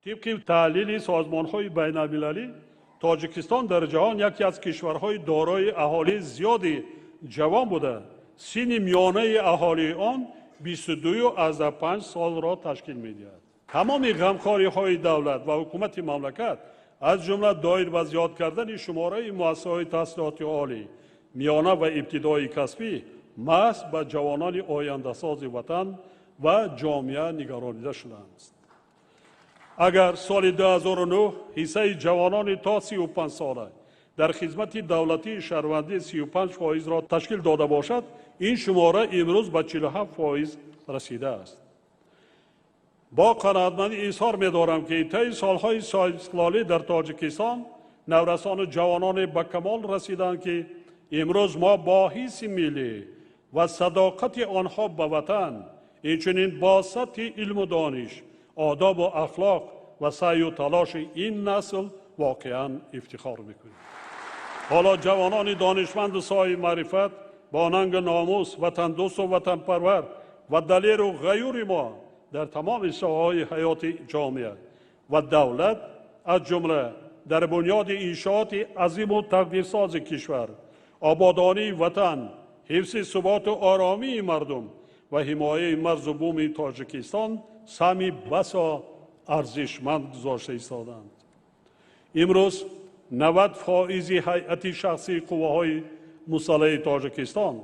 طبق تحلیل سازمان‌های بین‌المللی تاجیکستان در جهان یکی از کشورهای دارای اهالی زیادی جوان بوده. سن میانه اهالی آن 22.5 سال را تشکیل می‌دهد. تمام غمخواری‌های دولت و حکومت مملکت از جمله دایر و زیاد کردن شماره مؤسسه‌های تحصیلات عالی، میانه و ابتدایی کسبی محض به جوانان آینده‌ساز وطن و جامعه نگرانیده شده است. اگر سال 2009 حصه جوانان تا 35 ساله در خدمت دولتی شهروندی 35% را تشکیل داده باشد، این شماره امروز به 47% رسیده است. با قناعتمندی اظهار می‌دارم که طی سالهای استقلالی در تاجیکستان نورسان و جوانان به کمال رسیدند که امروز ما با حس ملی و صداقت آنها به وطن، همچنین با سطح علم و دانش، آداب و اخلاق و سعی و تلاش این نسل واقعا افتخار می‌کنیم. حالا جوانان دانشمند و صاحب معرفت با ننگ ناموس، وطن دوست و وطن پرور و دلیر و غیور ما در تمام ساحه‌های حیات جامعه و دولت، از جمله در بنیاد انشاءات عظیم و تقدیرساز کشور، آبادانی وطن، حفظ ثبات و آرامی مردم و حمایه مرز و بوم تاجیکستان سهمی بسا ارزشمند گذاشته ایستادند. امروز 90% هیئت شخصی قوه‌های مسلح تاجیکستان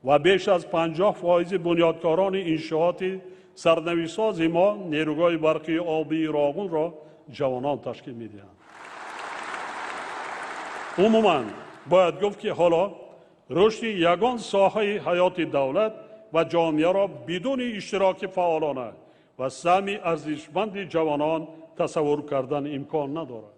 و بیش از 50% بنیادکاران انشاءات سرنوشت‌ساز ما نیروگاه برقی آبی راغون را جوانان تشکیل می‌دهند. عموماً باید گفت که حالا رشد یگان ساحه حیات دولت و جامعه را بدون اشتراک فعالانه و سهم ارزشمند جوانان تصور کردن امکان ندارد.